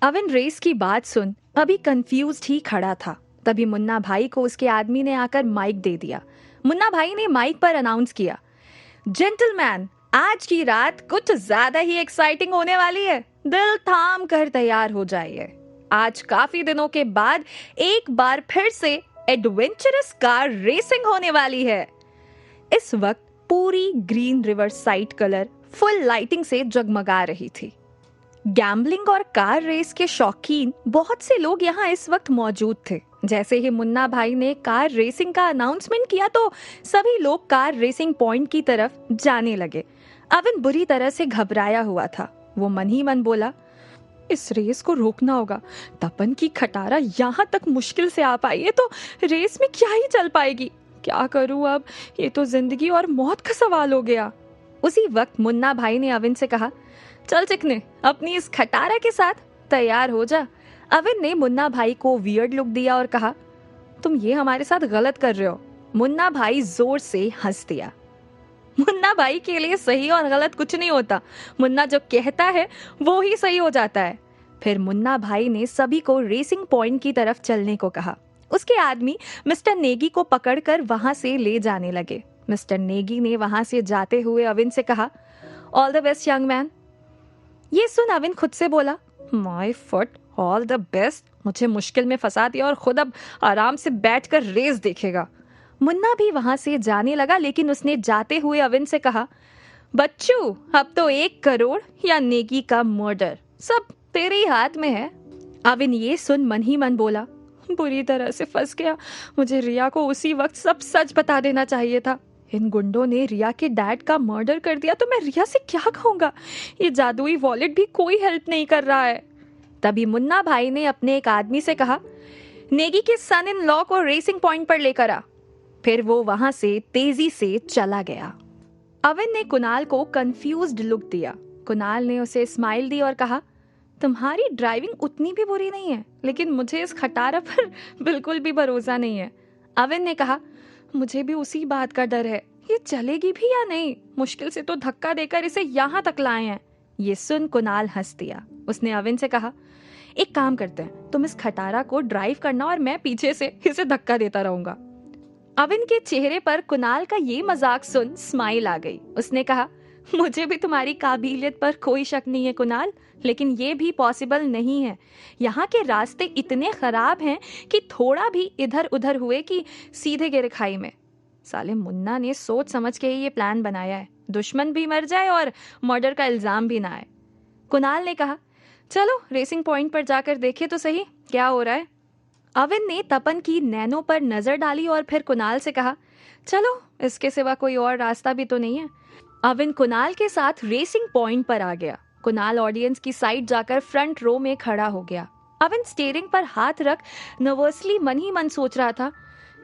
Avin race की बात सुन अभी कंफ्यूज्ड ही खड़ा था। तभी मुन्ना भाई को उसके आदमी ने आकर माइक दे दिया। मुन्ना भाई ने माइक पर अनाउंस किया, जेंटलमैन, आज की रात कुछ ज्यादा ही एक्साइटिंग होने वाली है। दिल थाम कर तैयार हो जाइए। आज काफी दिनों के बाद एक बार फिर से एडवेंचरस कार रेसिंग होने वाली है। इस वक्त पूरी green river side colour full lighting से जगमगा रही थी। गैम्बलिंग और कार रेस के शौकीन बहुत से लोग यहाँ इस वक्त मौजूद थे। जैसे ही मुन्ना भाई ने कार रेसिंग का अनाउंसमेंट किया तो सभी लोग कार रेसिंग पॉइंट की तरफ जाने लगे। अविन बुरी तरह से घबराया हुआ था। वो मन ही मन बोला, इस रेस को रोकना होगा। तपन की खटारा यहाँ तक मुश्किल से आ पाई है तो रेस में क्या ही चल पाएगी। क्या करूँ अब, ये तो जिंदगी और मौत का सवाल हो गया। उसी वक्त मुन्ना भाई ने अविन से कहा, चल चिकने, अपनी इस खटारा के साथ तैयार हो जा। अविन ने मुन्ना भाई को वियर्ड लुक दिया और कहा, तुम ये हमारे साथ गलत कर रहे हो। मुन्ना भाई जोर से हंस दिया। मुन्ना भाई के लिए सही और गलत कुछ नहीं होता। मुन्ना जो कहता है वो ही सही हो जाता है। फिर मुन्ना भाई ने सभी को रेसिंग पॉइंट की तरफ चलने को कहा। उसके आदमी मिस्टर नेगी को पकड़कर वहां से ले जाने लगे। मिस्टर नेगी ने वहां से जाते हुए अविन से कहा, all the best young man. ये सुन अविन खुद से बोला, my foot, all the best. मुझे मुश्किल में फंसा दिया और खुद अब आराम से बैठकर रेस देखेगा। मुन्ना भी वहां से जाने लगा, लेकिन उसने जाते हुए अविन से कहा, बच्चू, अब तो 1 करोड़ या नेगी का मर्डर सब तेरे ही हाथ में है। अविन ये सुन मन ही मन बोला, बुरी तरह से फंस गया। मुझे रिया को उसी वक्त सब सच बता देना चाहिए था। इन गुंडों ने रिया के डैड का मर्डर कर दिया तो मैं रिया से क्या कहूंगा। ये जादुई वॉलेट भी कोई हेल्प नहीं कर रहा है। तभी मुन्ना भाई ने अपने एक आदमी से कहा, नेगी के सन इन लॉ को रेसिंग पॉइंट पर लेकर आ। फिर वो वहां से तेजी से चला गया। अविन ने कुणाल को कंफ्यूज्ड लुक दिया। कुणाल ने उसे स्माइल दी और कहा, तुम्हारी ड्राइविंग उतनी भी बुरी नहीं है, लेकिन मुझे इस खटारा पर बिल्कुल भी भरोसा नहीं है। अविन ने कहा, मुझे भी उसी बात का डर है, ये चलेगी भी या नहीं। मुश्किल से तो धक्का देकर इसे यहाँ तक लाए हैं। ये सुन कुणाल हंस दिया। उसने अविन से कहा, एक काम करते हैं, तुम इस खटारा को ड्राइव करना और मैं पीछे से इसे धक्का देता रहूंगा। अविन के चेहरे पर कुणाल का ये मजाक सुन स्माइल आ गई। उसने कहा, मुझे भी तुम्हारी काबिलियत पर कोई शक नहीं है कुणाल, लेकिन ये भी पॉसिबल नहीं है। यहाँ के रास्ते इतने खराब हैं कि थोड़ा भी इधर उधर हुए कि सीधे गिरे खाई में। साले मुन्ना ने सोच समझ के ही ये प्लान बनाया है, दुश्मन भी मर जाए और मर्डर का इल्जाम भी ना आए। कुणाल ने कहा, चलो रेसिंग पॉइंट पर जाकर देखे तो सही क्या हो रहा है। अविन ने तपन की नैनो पर नजर डाली और फिर कुणाल से कहा, चलो, इसके सिवा कोई और रास्ता भी तो नहीं है। अविन कुणाल के साथ रेसिंग पॉइंट पर आ गया। कुणाल ऑडियंस की साइड जाकर फ्रंट रो में खड़ा हो गया। अविन स्टीयरिंग पर हाथ रख नर्वसली मन ही मन सोच रहा था,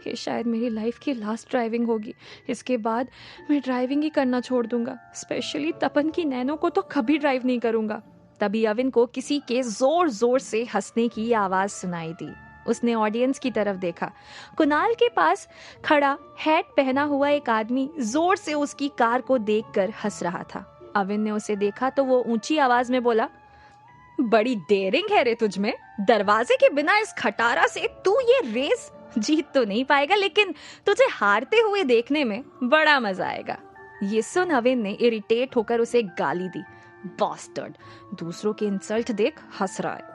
ये शायद मेरी लाइफ की लास्ट ड्राइविंग होगी। इसके बाद मैं ड्राइविंग ही करना छोड़ दूंगा। स्पेशली तपन की नैनो को तो कभी ड्राइव नहीं करूंगा। तभी अविन को किसी के जोर जोर से हंसने की आवाज सुनाई दी। उसने ऑडियंस की तरफ देखा। कुणाल के पास खड़ा हैट पहना हुआ एक आदमी जोर से उसकी कार को देखकर हंस रहा था। अविन ने उसे देखा तो वो ऊंची आवाज में बोला, बड़ी डेयरिंग है रे तुझमें। दरवाजे के बिना इस खटारा से तू ये रेस जीत तो नहीं पाएगा, लेकिन तुझे हारते हुए देखने में बड़ा मजा आएगा। ये सुन अविन ने इरिटेट होकर उसे गाली दी, बास्टर्ड, दूसरों के इंसल्ट देख हंस रहा है।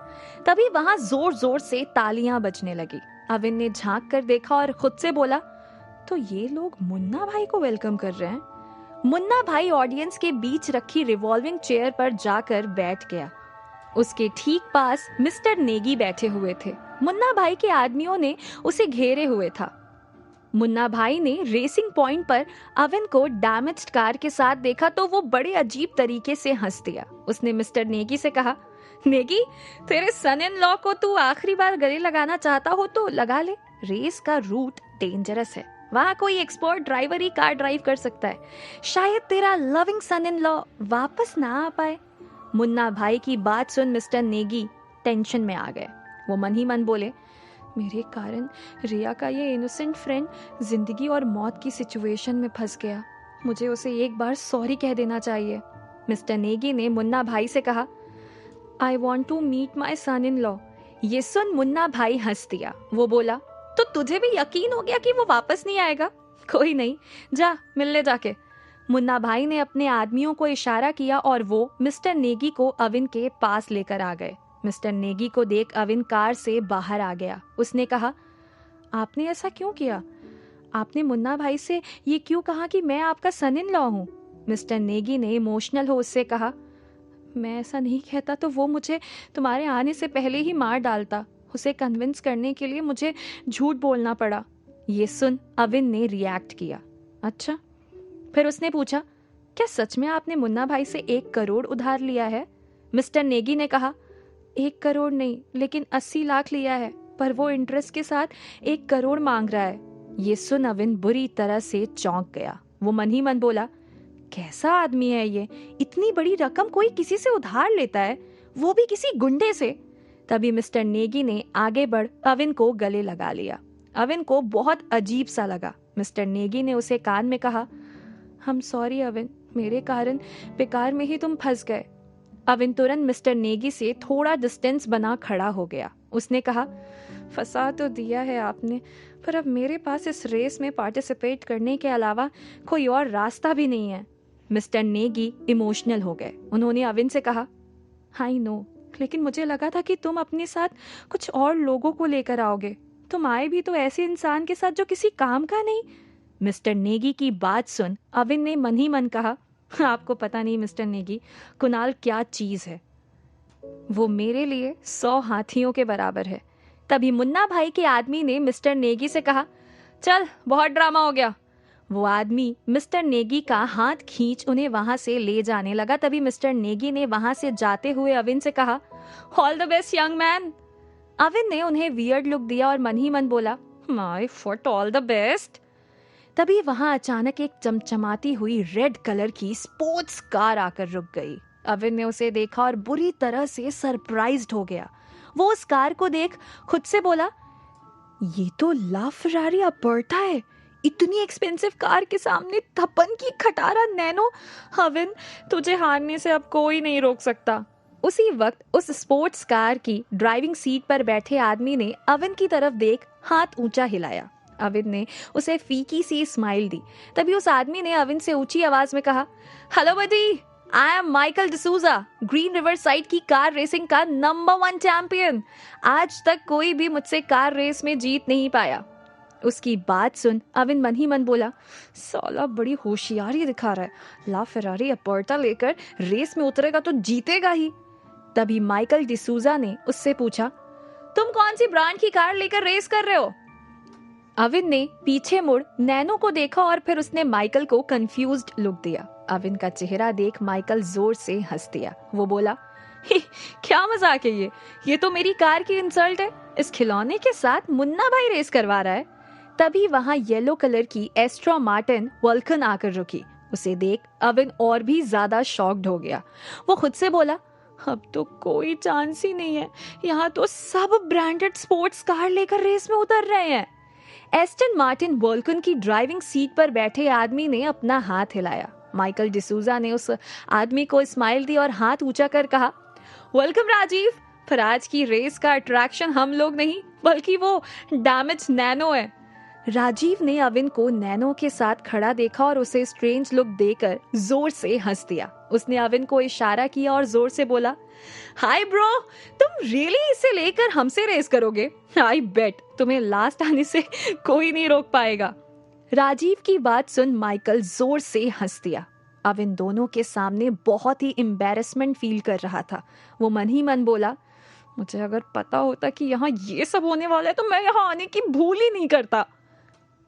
तभी वहां जोर जोर से तालियां बजने लगी। अविन ने झांक कर देखा और खुद से बोला, तो ये लोग मुन्ना भाई को वेलकम कर रहे हैं। मुन्ना भाई ऑडियंस के बीच रखी रिवॉल्विंग चेयर पर जाकर बैठ गया। उसके ठीक पास मिस्टर नेगी बैठे हुए थे। मुन्ना भाई के आदमियों ने उसे घेरे हुए था। मुन्ना भाई ने रेसिंग पॉइंट पर अविन को डैमेज्ड कार के साथ देखा तो वो बड़े अजीब तरीके से हंस दिया। उसने मिस्टर नेगी से कहा, नेगी, तेरे सन इन लॉ को तू आखिरी बार गले लगाना चाहता हो तो लगा ले। रेस का रूट डेंजरस है, वहां कोई एक्सपर्ट ड्राइवर ही कार ड्राइव कर सकता है। शायद तेरा लविंग सन इन लॉ वापस ना आ पाए। मुन्ना भाई की बात सुन मिस्टर नेगी टेंशन में आ गए। वो मन ही मन बोले, मेरे कारण रिया का ये इनोसेंट फ्रेंड जिंदगी और मौत की सिचुएशन में फंस गया। मुझे उसे एक बार सॉरी कह देना चाहिए। मिस्टर नेगी ने मुन्ना भाई से कहा, I want to meet my son in law. ये सुन मुन्ना भाई हंस दिया। वो बोला, तो तुझे भी यकीन हो गया कि वो वापस नहीं आएगा? कोई नहीं, जा मिल ले जाके। मुन्ना भाई ने अपने आदमियों को इशारा किया और वो मिस्टर नेगी को अविन के पास लेकर आ गए। मिस्टर नेगी को देख अविन कार से बाहर आ गया। उसने कहा, आपने ऐसा क्यों किया? आपने मुन्ना भाई से ये क्यों कहा कि मैं आपका सन इन लॉ हूँ? मिस्टर नेगी ने इमोशनल हो उससे कहा, मैं ऐसा नहीं कहता तो वो मुझे तुम्हारे आने से पहले ही मार डालता। उसे कन्विंस करने के लिए मुझे झूठ बोलना पड़ा। ये सुन अविन ने रिएक्ट किया। अच्छा? फिर उसने पूछा, क्या सच में आपने मुन्ना भाई से 1 करोड़ उधार लिया है? मिस्टर नेगी ने कहा, 1 करोड़ नहीं, लेकिन 80 लाख लिया है, पर वो इंटरेस्ट के साथ 1 करोड़ मांग रहा है। ये सुन अविन बुरी तरह से चौंक गया। वो मन ही मन बोला, कैसा आदमी है ये? इतनी बड़ी रकम कोई किसी से उधार लेता है, वो भी किसी गुंडे से? तभी मिस्टर नेगी ने आगे बढ़ अविन को गले लगा लिया। अविन को बहुत अजीब सा लगा। मिस्टर नेगी ने उसे कान में कहा, हम सॉरी अविन, मेरे कारण बेकार में ही तुम फंस गए। अविन तुरंत मिस्टर नेगी से थोड़ा डिस्टेंस बना खड़ा हो गया। उसने कहा, फंसा तो दिया है आपने, पर अब मेरे पास इस रेस में पार्टिसिपेट करने के अलावा कोई और रास्ता भी नहीं है। मिस्टर नेगी इमोशनल हो गए। उन्होंने अविन से कहा, आई नो, लेकिन मुझे लगा था कि तुम अपने साथ कुछ और लोगों को लेकर आओगे। तुम आए भी तो ऐसे इंसान के साथ जो किसी काम का नहीं। मिस्टर नेगी की बात सुन अविन ने मन ही मन कहा, आपको पता नहीं मिस्टर नेगी, कुणाल क्या चीज है। वो मेरे लिए 100 हाथियों के बराबर है। तभी मुन्ना भाई के आदमी ने मिस्टर नेगी से कहा, चल बहुत ड्रामा हो गया। वो आदमी मिस्टर नेगी का हाथ खींच उन्हें वहां से ले जाने लगा। तभी मिस्टर नेगी ने वहां से जाते हुए अविन से कहा, all the best young man. Avin ने उन्हें वियर्ड लुक दिया और मन ही मन बोला, my foot all the best. तभी वहां अचानक एक चमचमाती हुई रेड कलर की स्पोर्ट्स कार आकर रुक गई। अविन ने उसे देखा और बुरी तरह से सरप्राइज्ड हो गया। वो उस कार को देख खुद से बोला, ये तो ला फेरारी अपर्टा है। इतनी एक्सपेंसिव कार के सामने थप्पन की खटारा नैनो। अविन, तुझे हारने से अब कोई नहीं रोक सकता। उसी वक्त उस स्पोर्ट्स कार की ड्राइविंग सीट पर बैठे आदमी ने अविन की तरफ देख हाथ ऊंचा हिलाया। अविन ने उसे फीकी सी स्माइल दी। तभी उस आदमी ने अविन से ऊंची आवाज में कहा, hello buddy, I am Michael D'Souza, green river side की कार रेसिंग का नंबर 1 चैंपियन। आज तक कोई भी मुझसे कार रेस में जीत नहीं पाया। उसकी बात सुन अविन मन ही मन बोला, साला बड़ी होशियारी दिखा रहा है। ला फेरारी अपर्टा लेकर रेस में उतरेगा तो जीतेगा ही। तभी माइकल डिसूजा ने उससे पूछा, तुम कौन सी ब्रांड की कार लेकर रेस कर रहे हो? अविन ने पीछे मुड़ नैनो को देखा और फिर उसने माइकल को कंफ्यूज्ड लुक दिया। अविन का चेहरा देख माइकल जोर से हंस दिया। वो बोला, क्या मजाक है ये तो मेरी कार की इंसल्ट है। इस खिलौने के साथ मुन्ना भाई रेस करवा रहा है। तभी वहां येलो कलर की एस्ट्रा मार्टिन वल्कन आकर रुकी। उसे देख अविन और भी ज्यादा शॉक्ड हो गया। वो खुद से बोला, अब तो कोई चांस ही नहीं है। यहाँ तो सब ब्रांडेड स्पोर्ट्स कार लेकर रेस में उतर रहे हैं। एस्टन मार्टिन वल्कन की ड्राइविंग सीट पर बैठे आदमी ने अपना हाथ हिलाया। माइकल डिसूजा ने उस आदमी को स्माइल दी और हाथ ऊंचा कर कहा, वेलकम राजीव, पर आज की रेस का अट्रैक्शन हम लोग नहीं बल्कि वो डैमेज नैनो है। राजीव ने अविन को नैनो के साथ खड़ा देखा और उसे स्ट्रेंज लुक देकर जोर से हंस दिया। उसने अविन को इशारा किया और जोर से बोला, हाय ब्रो, तुम रियली इसे लेकर हमसे रेस करोगे? आई बेट तुम्हें लास्ट आने से कोई नहीं रोक पाएगा। राजीव की बात सुन माइकल जोर से हंस दिया। अविन दोनों के सामने बहुत ही एम्बैरेसमेंट फील कर रहा था। वो मन ही मन बोला, मुझे अगर पता होता कि यहाँ ये सब होने वाला है तो मैं यहाँ आने की भूल ही नहीं करता।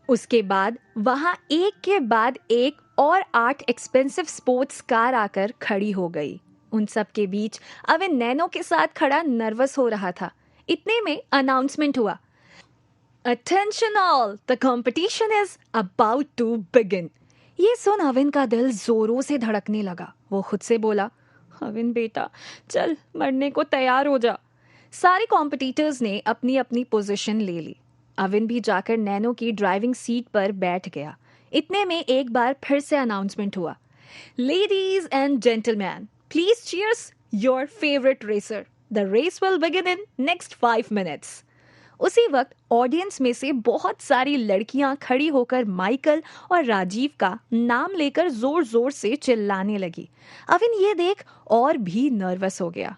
उसके बाद वहां एक के बाद एक और 8 एक्सपेंसिव स्पोर्ट्स कार आकर खड़ी हो गई। उन सब के बीच अविन नैनो के साथ खड़ा नर्वस हो रहा था। इतने में अनाउंसमेंट हुआ, attention all, the competition is about to begin. ये सुन अविन का दिल जोरों से धड़कने लगा। वो खुद से बोला, अविन बेटा चल मरने को तैयार हो जा। सारे कॉम्पिटिटर्स ने अपनी अपनी पोजीशन ले ली। अविन भी जाकर नैनो की ड्राइविंग सीट पर बैठ गया। इतने में एक बार फिर से अनाउंसमेंट हुआ, ladies and gentleman, please cheers your favourite racer. The race will begin in next 5 minutes. उसी वक्त ऑडियंस में से बहुत सारी लड़कियां खड़ी होकर माइकल और राजीव का नाम लेकर जोर जोर से चिल्लाने लगी। अविन ये देख और भी नर्वस हो गया।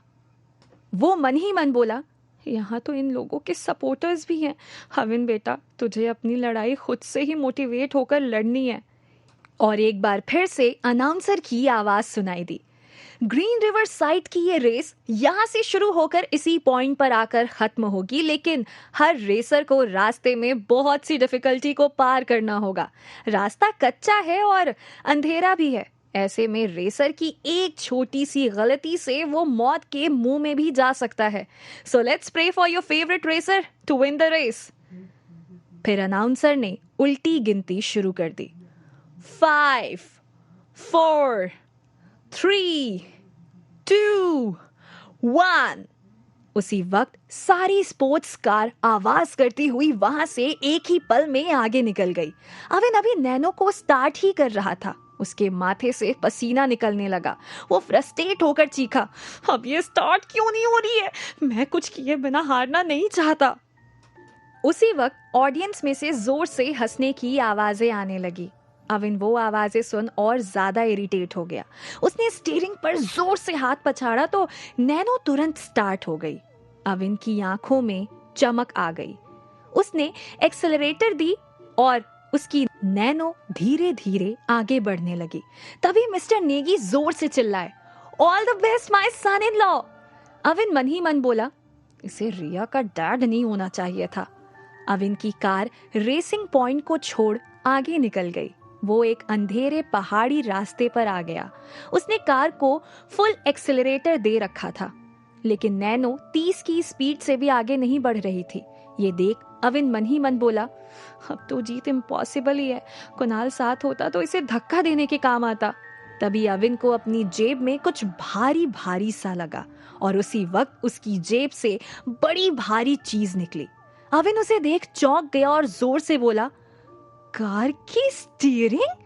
वो मन ही मन बोला, यहाँ तो इन लोगों के सपोर्टर्स भी हैं। अविन बेटा, तुझे अपनी लड़ाई खुद से ही मोटिवेट होकर लड़नी है। और एक बार फिर से अनाउंसर की आवाज सुनाई दी, ग्रीन रिवर साइड की ये रेस यहाँ से शुरू होकर इसी पॉइंट पर आकर खत्म होगी, लेकिन हर रेसर को रास्ते में बहुत सी डिफिकल्टी को पार करना होगा। रास्ता कच्चा है और अंधेरा भी है। ऐसे में रेसर की एक छोटी सी गलती से वो मौत के मुंह में भी जा सकता है। So let's pray for your favourite racer to win the race. फिर अनाउंसर ने उल्टी गिनती शुरू कर दी। 5, 4, 3, 2, 1। उसी वक्त सारी स्पोर्ट्स कार आवाज करती हुई वहां से एक ही पल में आगे निकल गई। अविन अभी नैनो को स्टार्ट ही कर रहा था। उसके माथे से पसीना निकलने लगा। वो फ्रस्ट्रेट होकर चीखा, अब ये स्टार्ट क्यों नहीं हो रही है? मैं कुछ किए बिना हारना नहीं चाहता। उसी वक्त ऑडियंस में से जोर से हंसने की आवाजें आने लगी। अविन वो आवाजें सुन और ज्यादा इरिटेट हो गया। उसने स्टीयरिंग पर जोर से हाथ पछाड़ा तो नैनो तुरंत स्टार्ट हो गई। अविन की आंखों में चमक आ गई। उसने एक्सेलरेटर दी और उसकी नैनो धीरे धीरे आगे बढ़ने लगी। तभी मिस्टर नेगी जोर से चिल्लाए, all the best my son in law. Avin मन ही मन बोला, इसे रिया का डैड नहीं होना चाहिए था। अविन की कार रेसिंग पॉइंट को छोड़ आगे निकल गई। वो एक अंधेरे पहाड़ी रास्ते पर आ गया। उसने कार को फुल एक्सेलरेटर दे रखा था, लेकिन नैनो 30 की स्पीड से भी आगे नहीं बढ़ रही थी। ये देख अविन मन ही मन बोला, अब तो जीत इम्पॉसिबल ही है। कुणाल साथ होता तो इसे धक्का देने के काम आता। तभी अविन को अपनी जेब में कुछ भारी भारी सा लगा और उसी वक्त उसकी जेब से बड़ी भारी चीज निकली। अविन उसे देख चौंक गया और जोर से बोला, कार की स्टीयरिंग?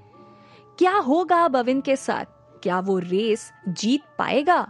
क्या होगा अब अविन के साथ? क्या वो रेस जीत पाएगा?